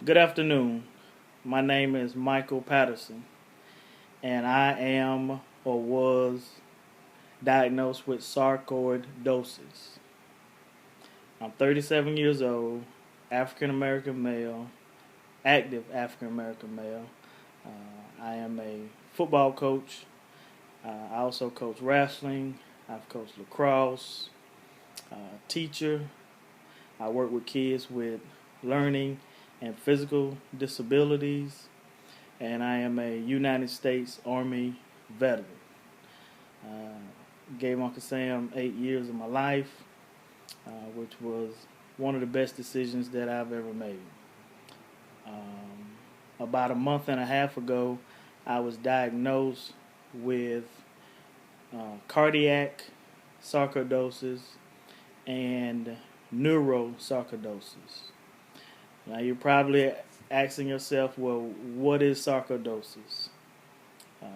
Good afternoon. My name is Michael Patterson, and I am or was diagnosed with sarcoidosis. I'm 37 years old, African American male, active African American male. I am a football coach. I also coach wrestling. I've coached lacrosse, teacher. I work with kids with learning and physical disabilities, and I am a United States Army veteran. Uh, Gave Uncle Sam 8 years of my life, which was one of the best decisions that I've ever made. About a month and a half ago, I was diagnosed with cardiac sarcoidosis and neurosarcoidosis. Now you're probably asking yourself, well, what is sarcoidosis? Uh,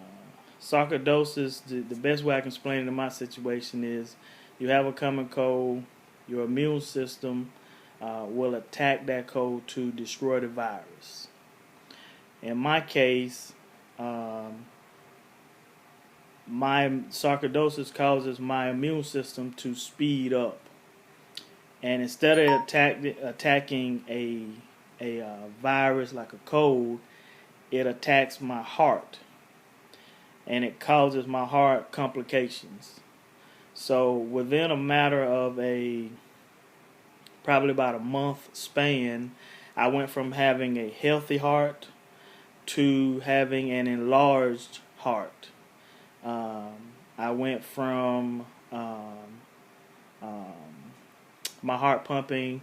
Sarcoidosis, the best way I can explain it in my situation is you have a common cold, your immune system will attack that cold to destroy the virus. In my case, my sarcoidosis causes my immune system to speed up. And instead of attacking a virus like a cold, it attacks my heart, and it causes my heart complications. So within a matter of probably about a month span, I went from having a healthy heart to having an enlarged heart. I went from my heart pumping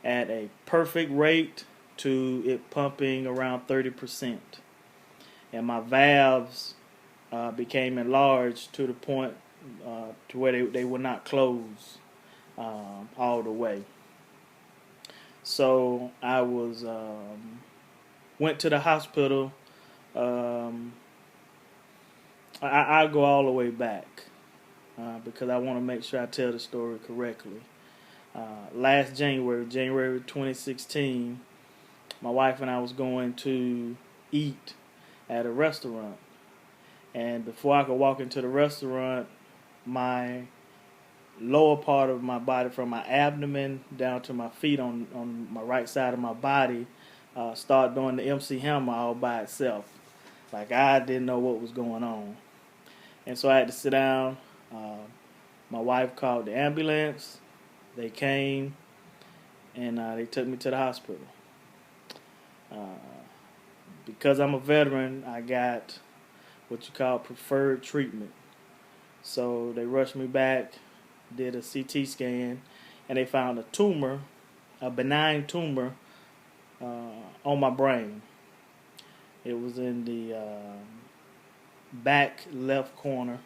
at a perfect rate to it pumping around 30%. And my valves became enlarged to the point to where they would not close all the way. So I went to the hospital. I go all the way back because I want to make sure I tell the story correctly. Last January 2016, my wife and I was going to eat at a restaurant. And before I could walk into the restaurant, my lower part of my body, from my abdomen down to my feet on my right side of my body, started doing the MC Hammer all by itself. Like I didn't know what was going on. And so I had to sit down. My wife called the ambulance. They came, and they took me to the hospital. Because I'm a veteran, I got what you call preferred treatment. So they rushed me back, did a CT scan, and they found a tumor, a benign tumor, on my brain. It was in the back left corner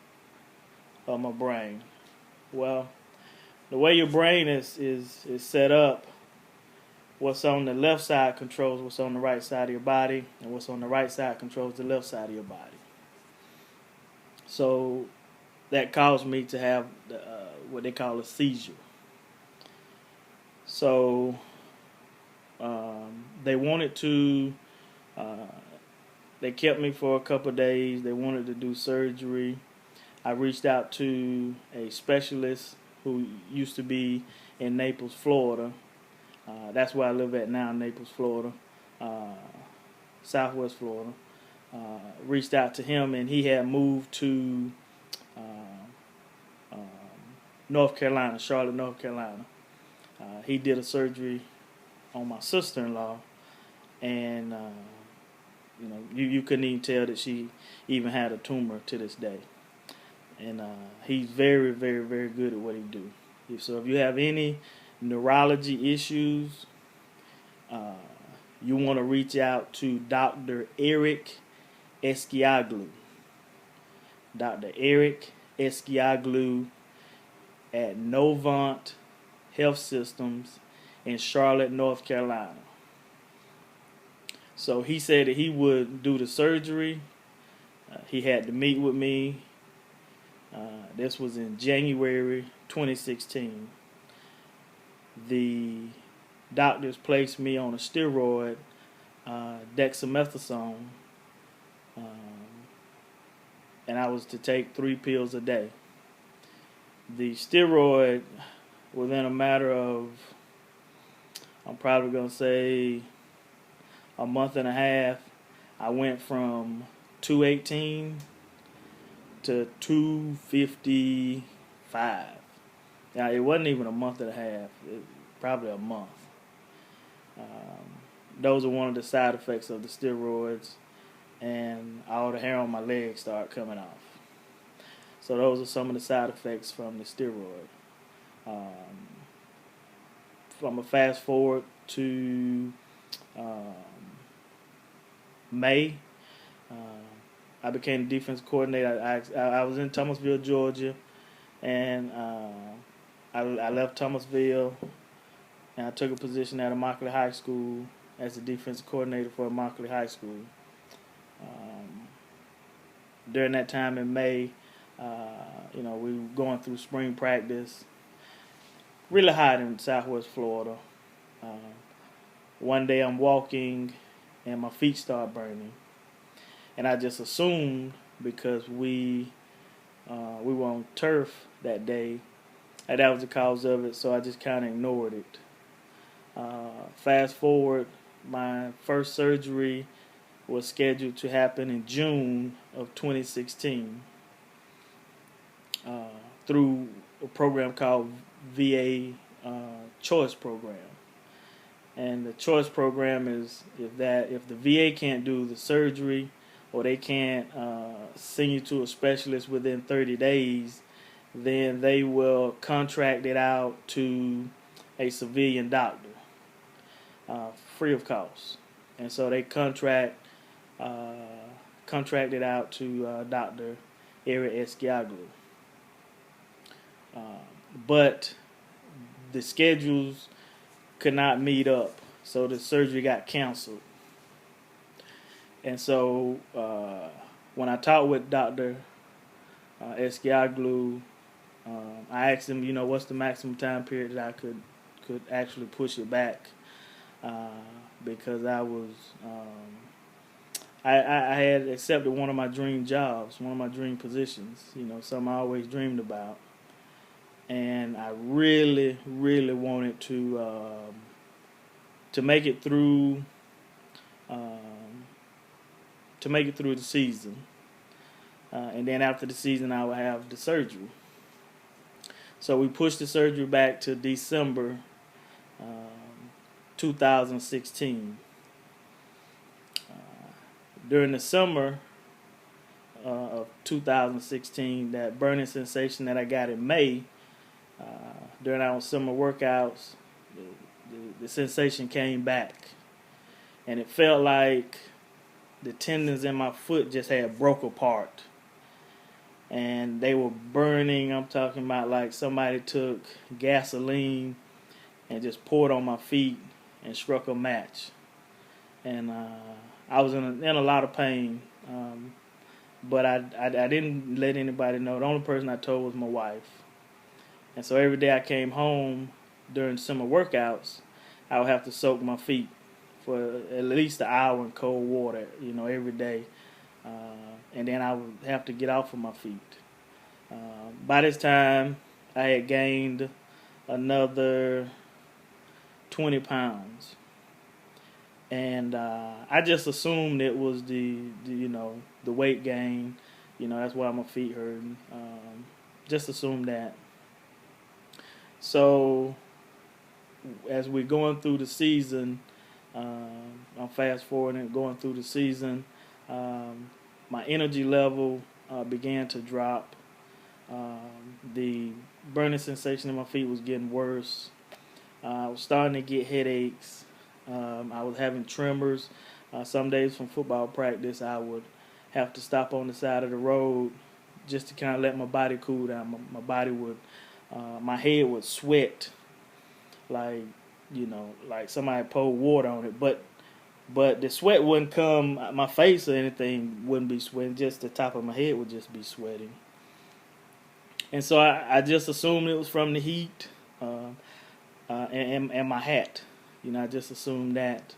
of my brain. Well, the way your brain is set up, what's on the left side controls what's on the right side of your body, and what's on the right side controls the left side of your body. So that caused me to have what they call a seizure. So they wanted to, they kept me for a couple of days. They wanted to do surgery. I reached out to a specialist who used to be in Naples, Florida. That's where I live at now, Naples, Florida, Southwest Florida. Reached out to him, and he had moved to North Carolina, Charlotte, North Carolina. He did a surgery on my sister-in-law, and you couldn't even tell that she even had a tumor to this day. And he's very, very, very good at what he do. So if you have any neurology issues, you want to reach out to Dr. Eric Eskiaglu. Dr. Eric Eskiaglu at Novant Health Systems in Charlotte, North Carolina. So he said that he would do the surgery. He had to meet with me. This was in January 2016. The doctors placed me on a steroid dexamethasone, and I was to take 3 pills a day. The steroid, within a matter of, I'm probably going to say, a month and a half, I went from 218 to 255. Now, it wasn't even a month and a half, probably a month. Those are one of the side effects of the steroids, and all the hair on my legs start coming off. So those are some of the side effects from the steroid. From a fast forward to May, I became defense coordinator. I was in Thomasville, Georgia, and I left Thomasville, and I took a position at Immokalee High School as the defensive coordinator for Immokalee High School. During that time in May, we were going through spring practice. Really hot in Southwest Florida. One day I'm walking, and my feet start burning, and I just assumed because we were on turf that day, that was the cause of it. So I just kind of ignored it. Fast forward, my first surgery was scheduled to happen in June of 2016 through a program called VA Choice Program. And the choice program is if the VA can't do the surgery, or they can't send you to a specialist within 30 days, then they will contract it out to a civilian doctor, free of cost. And so they contract it out to Dr. Eric Eskiaglu. But the schedules could not meet up, so the surgery got canceled. And so when I talked with Dr. Eskiaglu, I asked him, what's the maximum time period that I could actually push it back, because I was I had accepted one of my dream jobs, one of my dream positions, something I always dreamed about, and I really, really wanted to make it through the season, and then after the season I would have the surgery. So we pushed the surgery back to December 2016. During the summer of 2016, that burning sensation that I got in May, during our summer workouts, the sensation came back. And it felt like the tendons in my foot just had broke apart. And they were burning. I'm talking about like somebody took gasoline and just poured on my feet and struck a match. And I was in a lot of pain, but I didn't let anybody know. The only person I told was my wife. And so every day I came home during summer workouts, I would have to soak my feet for at least an hour in cold water, every day. And then I would have to get off of my feet. By this time, I had gained another 20 pounds. And I just assumed it was the weight gain. That's why my feet hurting. Just assumed that. So as we're going through the season, I'm fast forwarding going through the season. My energy level began to drop. The burning sensation in my feet was getting worse. I was starting to get headaches. I was having tremors. Some days from football practice, I would have to stop on the side of the road just to kind of let my body cool down. My body would, my head would sweat like somebody poured water on it. But the sweat wouldn't come, my face or anything wouldn't be sweating. Just the top of my head would just be sweating. And so I just assumed it was from the heat and my hat. I just assumed that.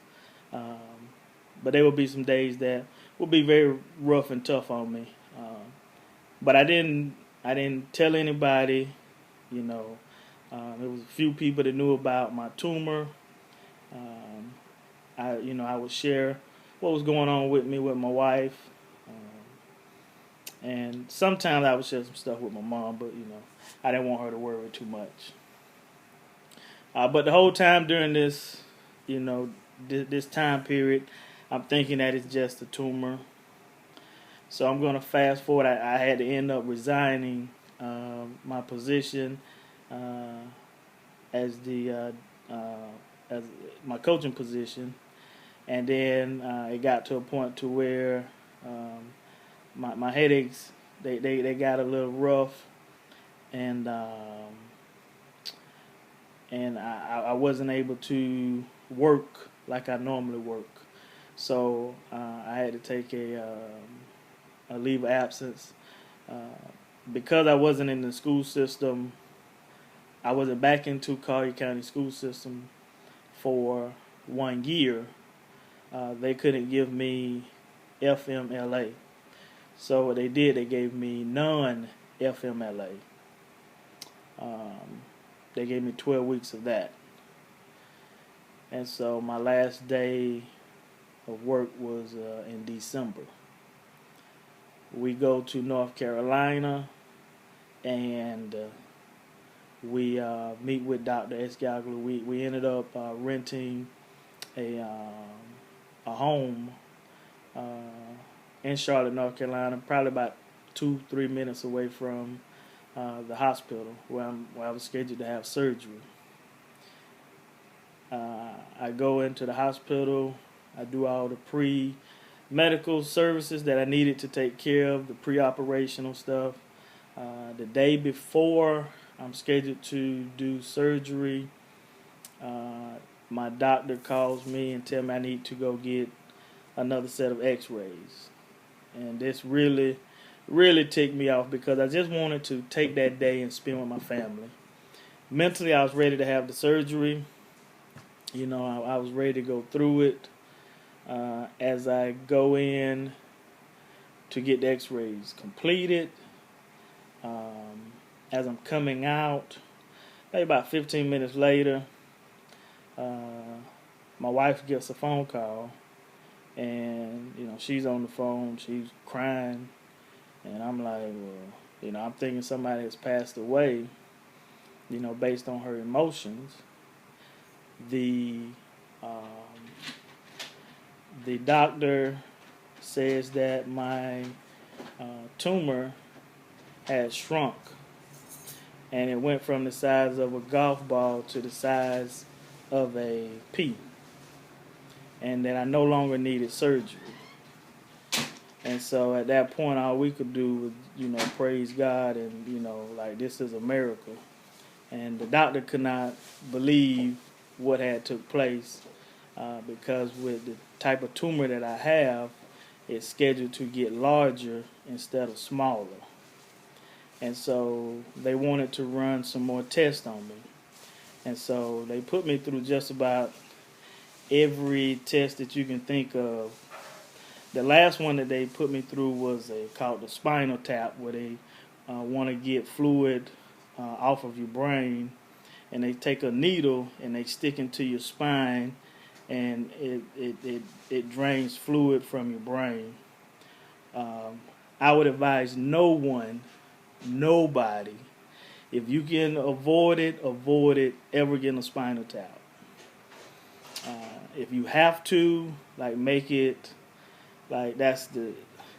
But there will be some days that will be very rough and tough on me. But I didn't tell anybody. You know, there was a few people that knew about my tumor. Um, I would share what was going on with me with my wife, and sometimes I would share some stuff with my mom. But I didn't want her to worry too much. But the whole time during this, this time period, I'm thinking that it's just a tumor. So I'm going to fast forward. I had to end up resigning my position as as my coaching position, and then it got to a point to where my headaches they got a little rough, and I wasn't able to work like I normally work. So I had to take a leave of absence because I wasn't in the school system. I wasn't back into Collier County school system for 1 year. They couldn't give me FMLA. So what they did, they gave me non-FMLA. They gave me 12 weeks of that. And so my last day of work was in December. We go to North Carolina, and we meet with Dr. Escalagler. We ended up renting a home in Charlotte, North Carolina, probably about 2-3 minutes away from the hospital where I was scheduled to have surgery. I go into the hospital. I do all the pre-medical services that I needed to take care of, the pre-operational stuff. The day before I'm scheduled to do surgery, my doctor calls me and tells me I need to go get another set of x-rays. And this really, really ticked me off because I just wanted to take that day and spend with my family. Mentally, I was ready to have the surgery. I was ready to go through it. As I go in to get the x-rays completed, as I'm coming out, maybe about 15 minutes later, my wife gets a phone call, and she's on the phone, she's crying, and I'm like, well, I'm thinking somebody has passed away, based on her emotions. The doctor says that my tumor had shrunk, and it went from the size of a golf ball to the size of a pea, and that I no longer needed surgery. And so at that point, all we could do was, praise God and, like, this is a miracle. And the doctor could not believe what had took place because with the type of tumor that I have, it's scheduled to get larger instead of smaller. And so they wanted to run some more tests on me. And so they put me through just about every test that you can think of. The last one that they put me through was called the spinal tap, where they want to get fluid off of your brain, and they take a needle and they stick into your spine, and it drains fluid from your brain. I would advise nobody, if you can avoid it ever getting a spinal tap. If you have to, make it that's the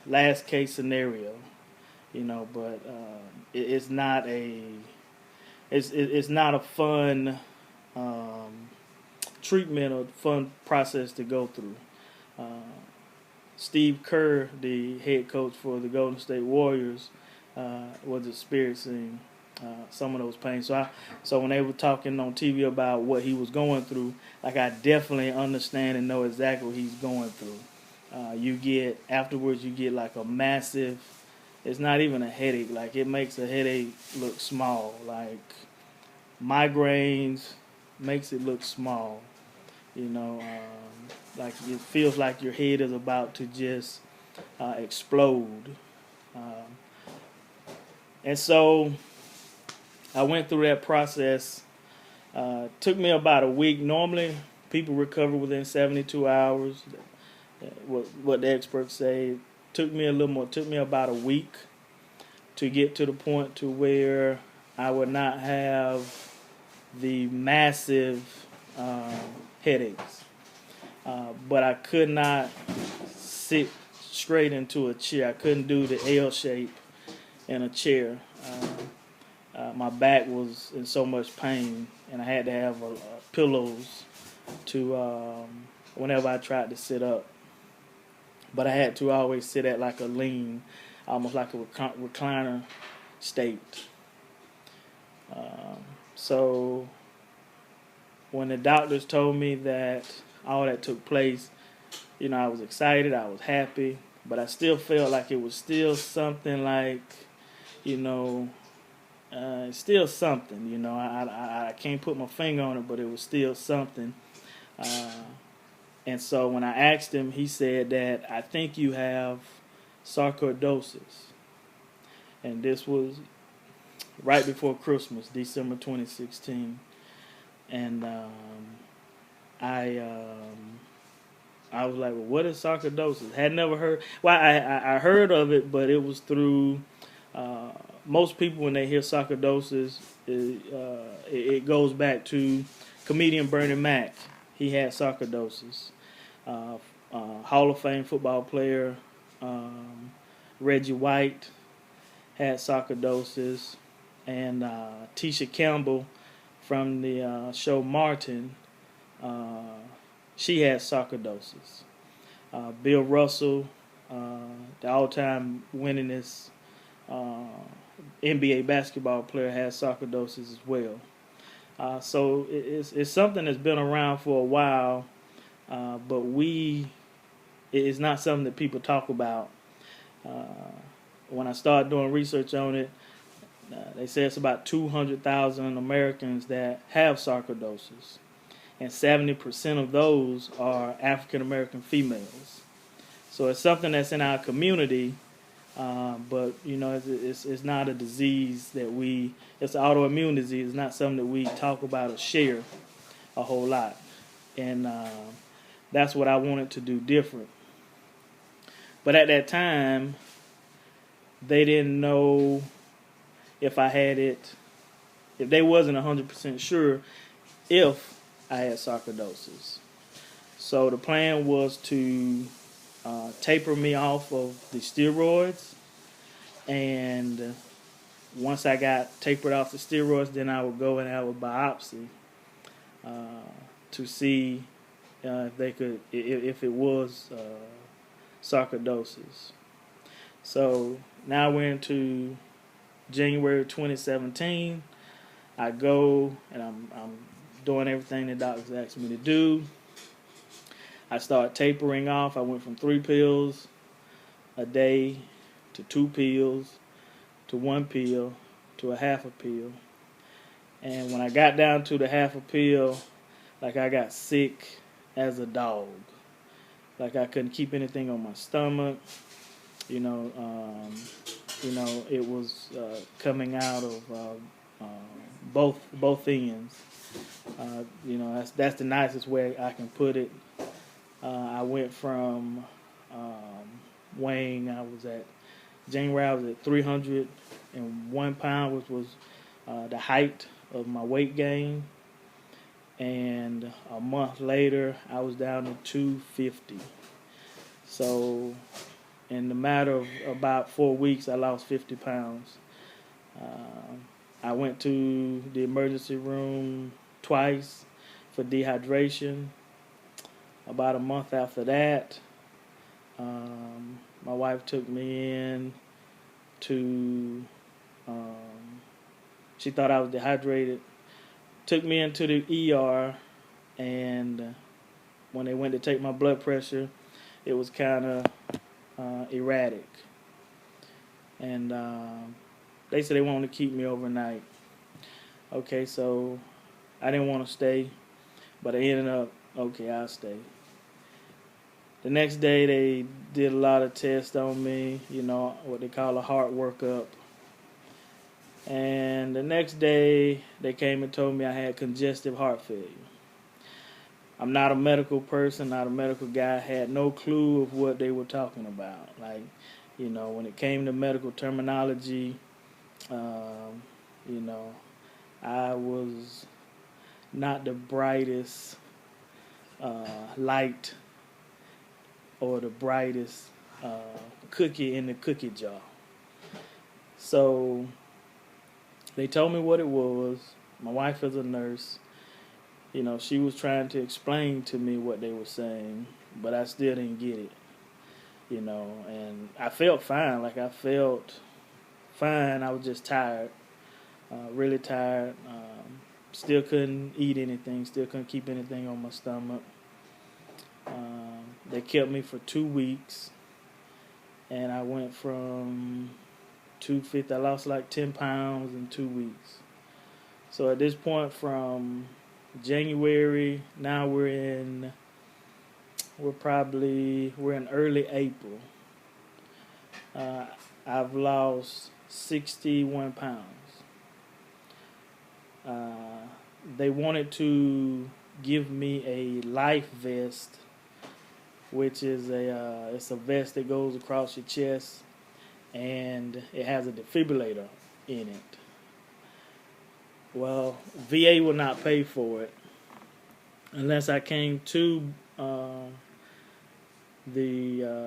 last case scenario, but it's not a fun treatment or fun process to go through. Steve Kerr, the head coach for the Golden State Warriors, was experiencing some of those pains. So when they were talking on TV about what he was going through, I definitely understand and know exactly what he's going through. Afterwards you get like a massive, it's not even a headache, it makes a headache look small. Migraines makes it look small. You know, like it feels like your head is about to just explode. Um, and so I went through that process. Took me about a week. Normally, people recover within 72 hours. What the experts say. Took me a little more. Took me about a week to get to the point to where I would not have the massive headaches. But I could not sit straight into a chair. I couldn't do the L shape in a chair. My back was in so much pain, and I had to have pillows to whenever I tried to sit up. But I had to always sit at like a lean, almost like a recliner state. So when the doctors told me that all that took place, you know, I was excited, I was happy, but I still felt like it was still something like, you know, still something, you know. I can't put my finger on it, but it was still something. And so when I asked him, he said that I think you have sarcoidosis. And this was right before Christmas, December 2016. And I was like, well, what is sarcoidosis? Had never heard. Well, I heard of it, but it was through most people when they hear sarcoidosis, it goes back to comedian Bernie Mac. He had sarcoidosis. Hall of Fame football player Reggie White had sarcoidosis, and Tisha Campbell from the show Martin, she had sarcoidosis. Bill Russell, the all-time winningest NBA basketball player, has sarcoidosis as well. So it's something that's been around for a while, but it's not something that people talk about. When I started doing research on it, they say it's about 200,000 Americans that have sarcoidosis, and 70% of those are African American females. So it's something that's in our community, but you know, it's not a disease that it's an autoimmune disease. It's not something that we talk about or share a whole lot, and that's what I wanted to do different. But at that time, they didn't know if I had it, if they wasn't 100% sure if I had sarcoidosis. So the plan was to taper me off of the steroids, and once I got tapered off the steroids, then I would go and have a biopsy to see if it was sarcoidosis. So now we're into January 2017. I go and I'm doing everything the doctors asked me to do. I start tapering off. I went from 3 pills a day to 2 pills to 1 pill to a half a pill. And when I got down to the half a pill, like I got sick as a dog. Like I couldn't keep anything on my stomach. You know, it was coming out of both ends. You know, that's the nicest way I can put it. I went from weighing, January I was at 301 pounds, which was the height of my weight gain. And a month later, I was down to 250. So in the matter of about 4 weeks, I lost 50 pounds. I went to the emergency room twice for dehydration. About a month after that, my wife took me in to, she thought I was dehydrated, took me into the ER, and when they went to take my blood pressure, it was kind of erratic. And they said they wanted to keep me overnight. Okay, so I didn't want to stay, but I ended up Okay, I'll stay. The next day, they did a lot of tests on me, what they call a heart workup. And the next day, they came and told me I had congestive heart failure. I'm not a medical person, not a medical guy. Had no clue of what they were talking about. Like, when it came to medical terminology, um, you know, I was not the brightest light or the brightest cookie in the cookie jar. So they told me what it was. My wife is a nurse. She was trying to explain to me what they were saying, but I still didn't get it. And I felt fine. Like, I felt fine. I was just tired, really tired. Still couldn't eat anything. Still couldn't keep anything on my stomach. They kept me for 2 weeks, and I went from 250. I lost like 10 pounds in 2 weeks. So at this point, from January, now we're in early April. I've lost 61 pounds. They wanted to give me a life vest, which is it's a vest that goes across your chest, and it has a defibrillator in it. Well, VA will not pay for it unless I came to the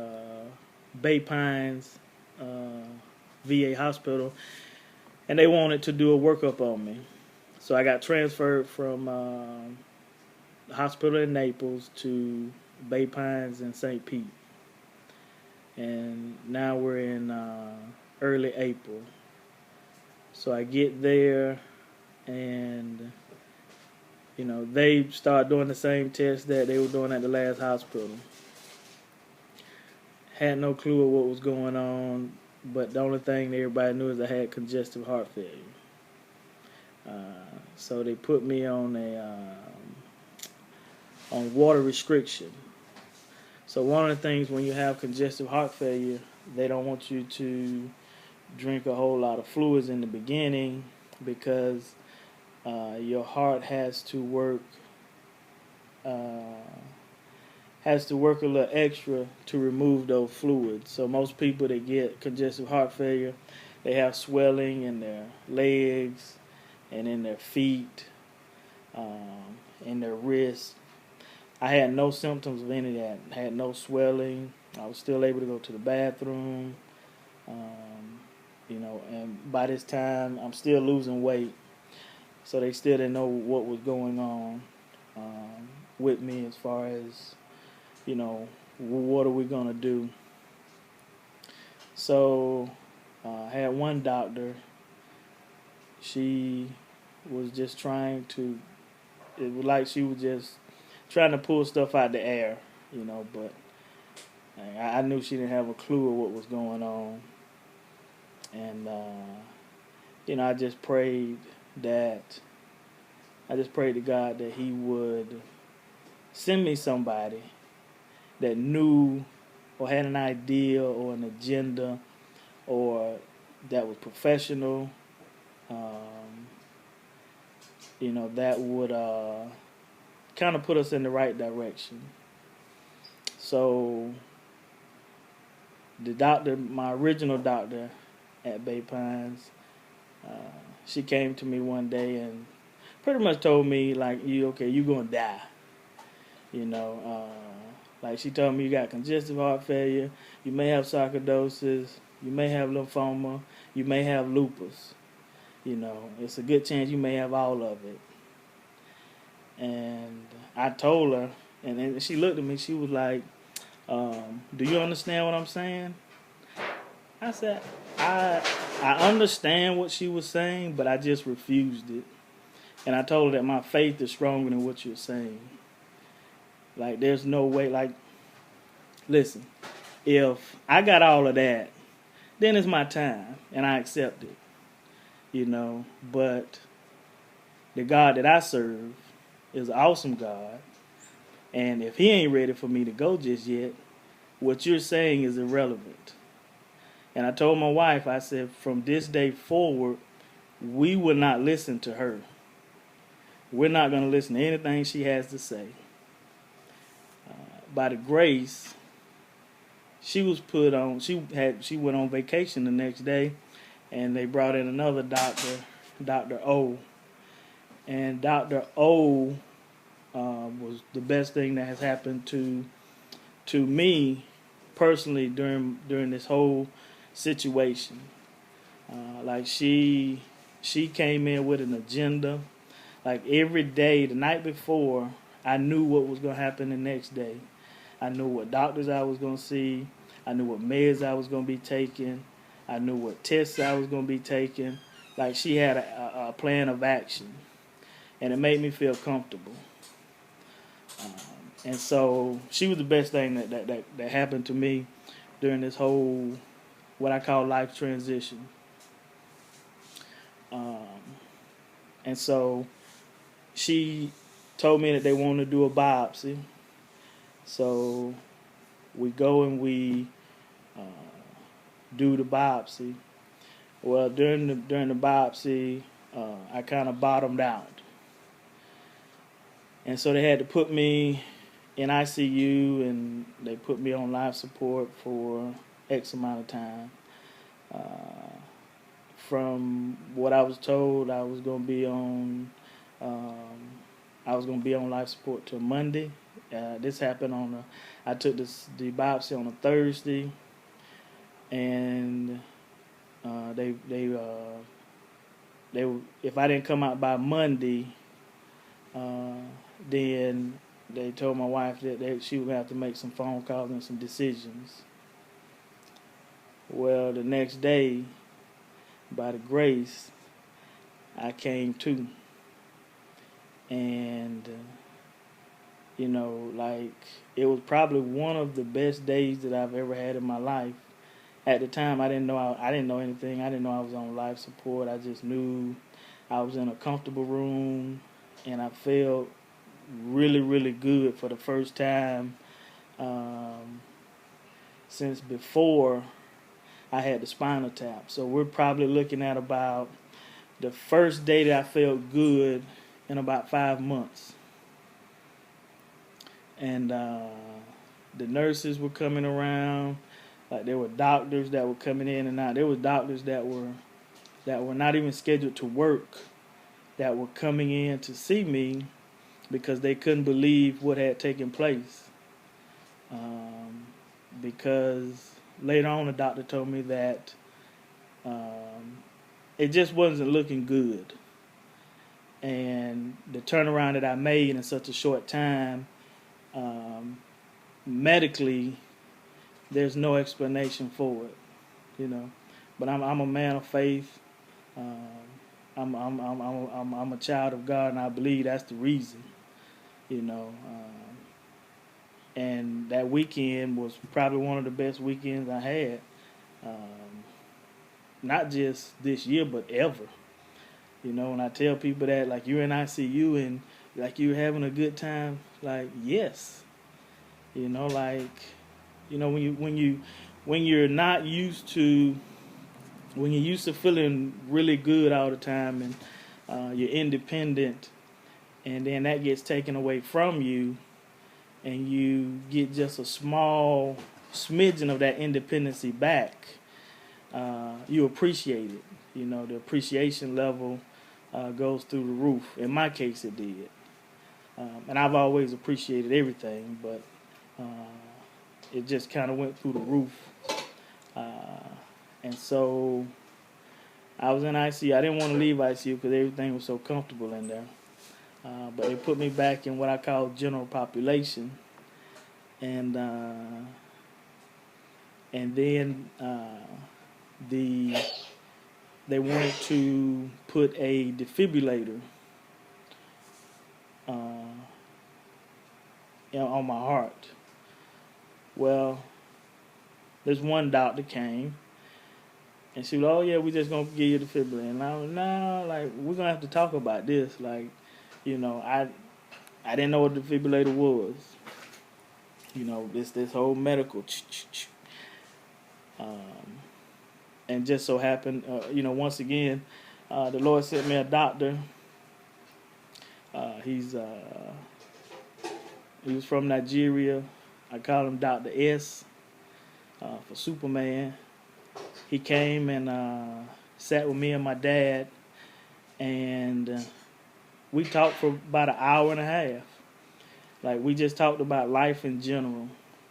Bay Pines VA hospital, and they wanted to do a workup on me. So I got transferred from the hospital in Naples to Bay Pines in St. Pete. And now we're in early April. So I get there, and they start doing the same tests that they were doing at the last hospital. Had no clue of what was going on, but the only thing that everybody knew is I had congestive heart failure. So they put me on water restriction. So one of the things when you have congestive heart failure, they don't want you to drink a whole lot of fluids in the beginning, because your heart has to work a little extra to remove those fluids. So most people that get congestive heart failure, they have swelling in their legs and in their feet, in their wrists. I had no symptoms of any of that. I had no swelling. I was still able to go to the bathroom. And by this time, I'm still losing weight. So they still didn't know what was going on with me as far as, what are we going to do? So I had one doctor. She was just it was like she was just trying to pull stuff out the air, but I knew she didn't have a clue of what was going on. And, I just prayed to God that He would send me somebody that knew or had an idea or an agenda, or that was professional, that would kind of put us in the right direction. So the doctor, my original doctor at Bay Pines, she came to me one day and pretty much told me, like, you're gonna die. Like, she told me, you got congestive heart failure, you may have sarcoidosis, you may have lymphoma, you may have lupus. It's a good chance you may have all of it. And I told her, and then she looked at me, she was like, do you understand what I'm saying? I said, I understand what she was saying, but I just refused it. And I told her that my faith is stronger than what you're saying. Like, there's no way, like, listen, if I got all of that, then it's my time, and I accept it. But the God that I serve is an awesome God. And if he ain't ready for me to go just yet, what you're saying is irrelevant. And I told my wife, I said, from this day forward, we will not listen to her. We're not going to listen to anything she has to say. By the grace, she was put on. She went on vacation the next day, and they brought in another doctor, Dr. O. And Dr. O was the best thing that has happened to me personally during this whole situation. Like she came in with an agenda. Like every day, the night before, I knew what was going to happen the next day. I knew what doctors I was going to see. I knew what meds I was going to be taking. I knew what tests I was going to be taking. Like she had a plan of action, and it made me feel comfortable. And so she was the best thing that happened to me during this whole, what I call life transition. And so she told me that they wanted to do a biopsy. So we go and we do the biopsy. Well, during the biopsy, I kind of bottomed out. And so they had to put me in ICU, and they put me on life support for X amount of time. From what I was told, I was going to be on life support till Monday. This happened I took the biopsy on a Thursday, and they if I didn't come out by Monday, then they told my wife that she would have to make some phone calls and some decisions. Well, the next day, by the grace, I came to. And, like, it was probably one of the best days that I've ever had in my life. At the time, I didn't know anything. I didn't know I was on life support. I just knew I was in a comfortable room, and I felt really, really good for the first time since before I had the spinal tap. So we're probably looking at about the first day that I felt good in about 5 months. And the nurses were coming around. Like there were doctors that were coming in and out. There were doctors that were not even scheduled to work that were coming in to see me because they couldn't believe what had taken place. Because later on the doctor told me that it just wasn't looking good. And the turnaround that I made in such a short time, medically, there's no explanation for it, But I'm a man of faith. I'm a child of God, and I believe that's the reason, And that weekend was probably one of the best weekends I had, not just this year, but ever. When I tell people that, like, you're in ICU and like you're having a good time, like, yes, when you're not used to, when you're used to feeling really good all the time and you're independent, and then that gets taken away from you, and you get just a small smidgen of that independency back, you appreciate it. The appreciation level goes through the roof. In my case, it did. And I've always appreciated everything, but it just kind of went through the roof. And so I was in ICU. I didn't want to leave ICU because everything was so comfortable in there. But they put me back in what I call general population. And then they wanted to put a defibrillator on my heart. Well, this one doctor came, and she was, oh yeah, we're just gonna give you the defibrillator. And I was, no, like, we're gonna have to talk about this. Like, I didn't know what a defibrillator was. this whole medical. Um, and just so happened, once again, the Lord sent me a doctor. He was from Nigeria. I call him Dr. S for Superman. He came and sat with me and my dad, and we talked for about an hour and a half. Like, we just talked about life in general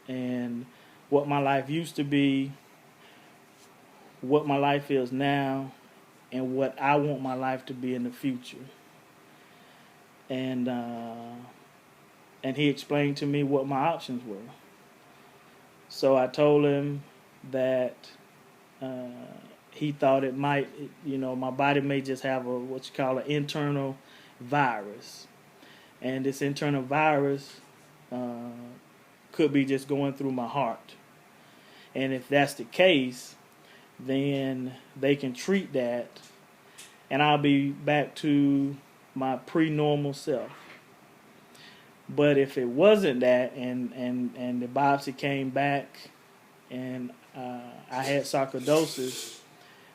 and what my life used to be, what my life is now, and what I want my life to be in the future. And he explained to me what my options were. So I told him that he thought it might, my body may just have what you call an internal virus. And this internal virus could be just going through my heart. And if that's the case, then they can treat that, and I'll be back to my pre-normal self. But if it wasn't that, and the biopsy came back, and I had sarcoidosis,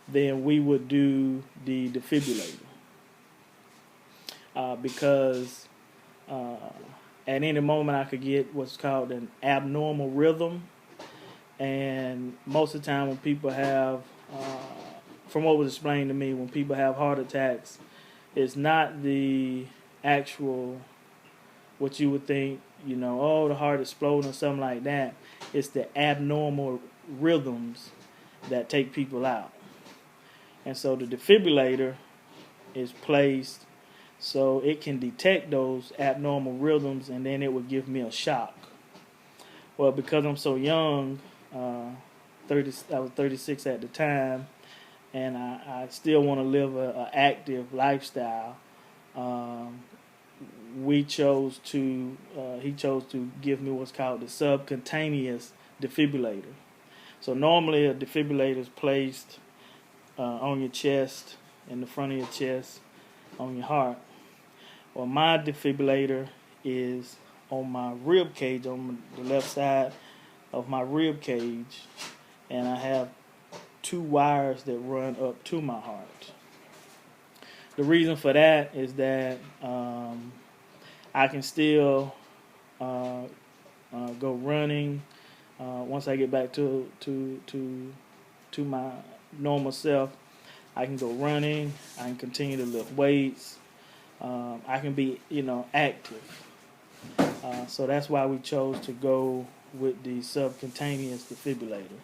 then we would do the defibrillator. Because at any moment I could get what's called an abnormal rhythm. And most of the time when people have, from what was explained to me, when people have heart attacks, it's not the actual, what you would think, the heart exploding or something like that. It's the abnormal rhythms that take people out. And so the defibrillator is placed so it can detect those abnormal rhythms, and then it would give me a shock. Well, because I'm so young, I was 36 at the time, and I still want to live an active lifestyle. He chose to give me what's called the subcutaneous defibrillator. So normally a defibrillator is placed on your chest, in the front of your chest, on your heart. Well, my defibrillator is on my rib cage, on the left side of my rib cage, and I have 2 wires that run up to my heart. The reason for that is that I can still go running once I get back to my normal self. I can go running. I can continue to lift weights. I can be, active. So that's why we chose to go with the subcutaneous defibrillator.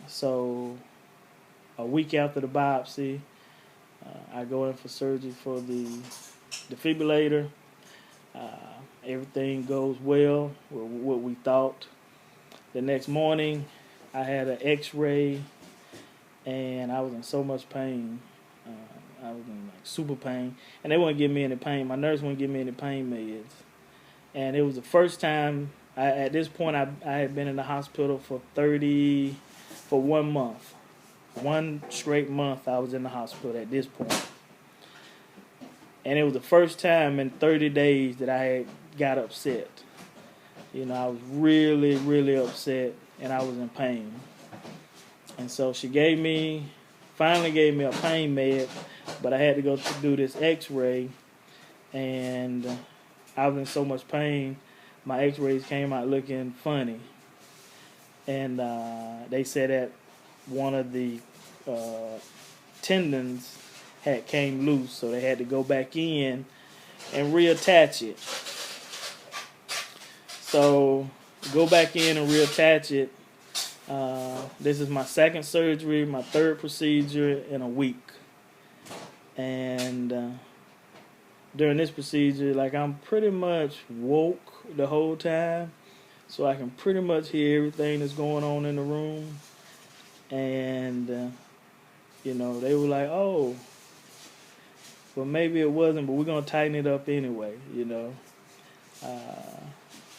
So a week after the biopsy, I go in for surgery for the defibrillator. Everything goes well with what we thought. The next morning, I had an x-ray, and I was in so much pain. I was in super pain, and they wouldn't give me any pain. My nurse wouldn't give me any pain meds. And it was the first time, at this point, I had been in the hospital for 1 month. 1 straight month I was in the hospital at this point. And it was the first time in 30 days that I had got upset. I was really, really upset, and I was in pain. And so she finally gave me a pain med, but I had to go to do this x-ray, and I was in so much pain, my x-rays came out looking funny. And they said that one of the tendons had came loose, so they had to go back in and reattach it. So go back in and reattach it. This is my second surgery, my 3rd procedure in a week. And during this procedure, I'm pretty much woke the whole time, so I can pretty much hear everything that's going on in the room. And they were like, oh, well, maybe it wasn't, but we're going to tighten it up anyway,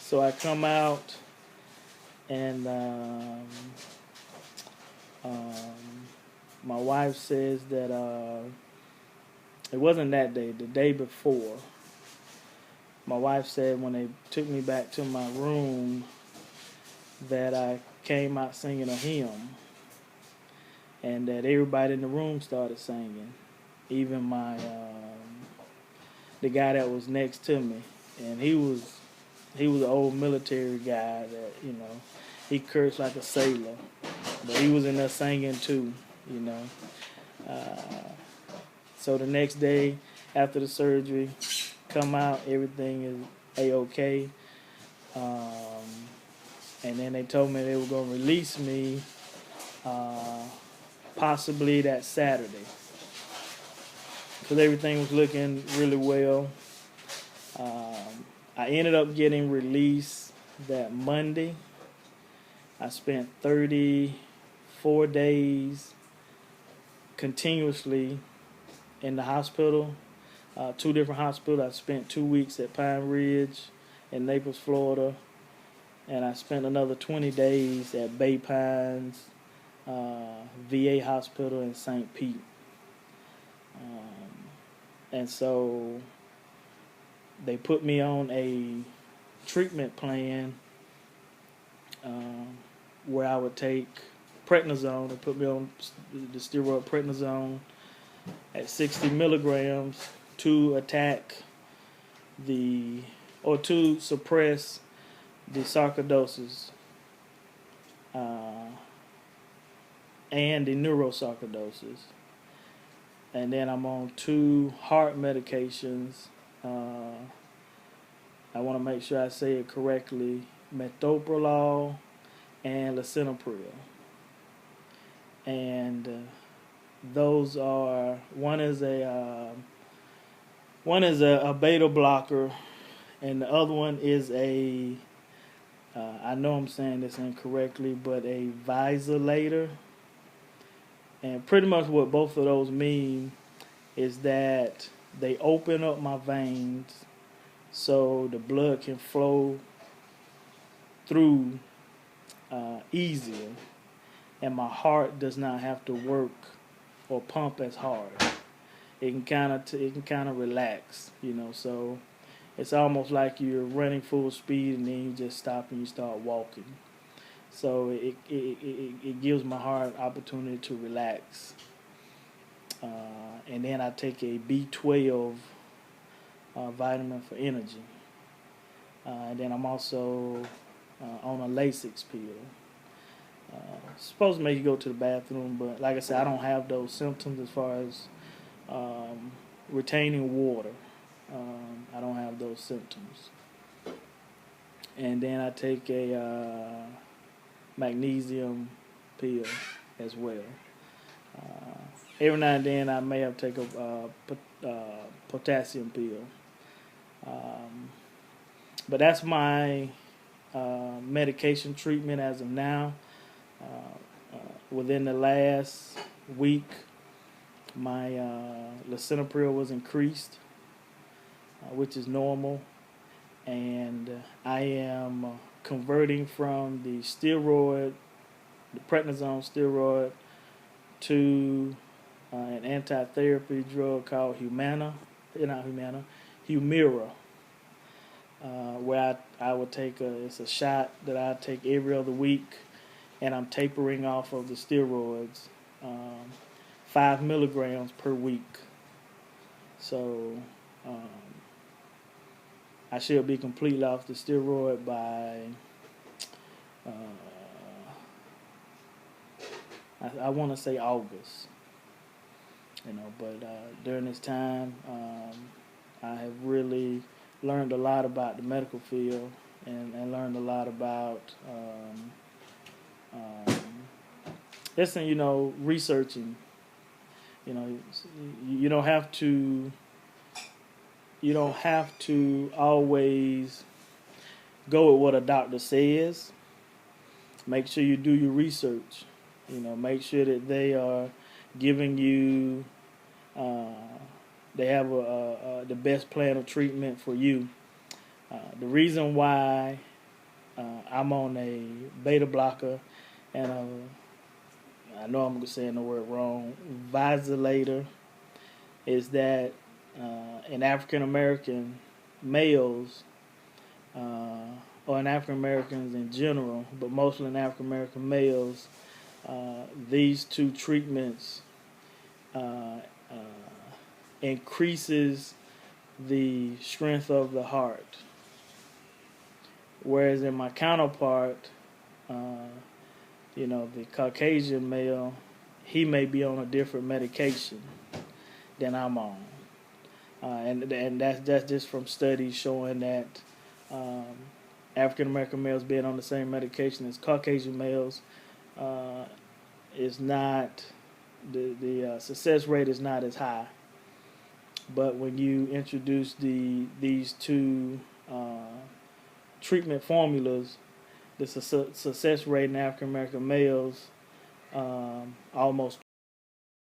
So I come out, and my wife says that it wasn't that day, the day before, my wife said when they took me back to my room that I came out singing a hymn, and that everybody in the room started singing, even the guy that was next to me, and he was an old military guy that he cursed like a sailor, but he was in there singing too, you know. Uh, so the next day after the surgery, come out, everything is a-okay. And then they told me they were going to release me possibly that Saturday, because everything was looking really well. I ended up getting released that Monday. I spent 34 days continuously in the hospital, 2 different hospitals. I spent 2 weeks at Pine Ridge in Naples, Florida, and I spent another 20 days at Bay Pines VA Hospital in St. Pete. And so they put me on a treatment plan where I would take prednisone. They put me on the steroid prednisone at 60 milligrams to to suppress the sarcoidosis and the neurosarcoidosis. And then I'm on 2 heart medications. I want to make sure I say it correctly: metoprolol and lisinopril. And those are one is a beta blocker, and the other one is I know I'm saying this incorrectly, but a vasodilator. And pretty much what both of those mean is that they open up my veins so the blood can flow through easier, and my heart does not have to work or pump as hard. It can kind of relax, So it's almost like you're running full speed and then you just stop and you start walking. So it gives my heart opportunity to relax. And then I take a B12 vitamin for energy. And then I'm also on a Lasix pill. Supposed to make you go to the bathroom, but like I said, I don't have those symptoms as far as retaining water. I don't have those symptoms. And then I take a magnesium pill as well. Every now and then I may have to take a potassium pill. But that's my medication treatment as of now. Within the last week, my lisinopril was increased, which is normal, and I am converting from the prednisone steroid, to an anti-therapy drug called Humira, where I would take it's a shot that I take every other week, and I'm tapering off of the steroids, 5 milligrams per week. So I should be completely off the steroid by I want to say August. But during this time, I have really learned a lot about the medical field and learned a lot about researching. You don't have to always go with what a doctor says. Make sure you do your research. Make sure that they are giving you they have the best plan of treatment for you. The reason why I'm on a beta blocker and I know I'm saying the word wrong, vasodilator, is that in African American males, or in African Americans in general, but mostly in African American males, these two treatments increases the strength of the heart. Whereas in my counterpart, the Caucasian male, he may be on a different medication than I'm on. And that's just from studies showing that African American males being on the same medication as Caucasian males is not the success rate is not as high. But when you introduce these two treatment formulas, the success rate in African American males almost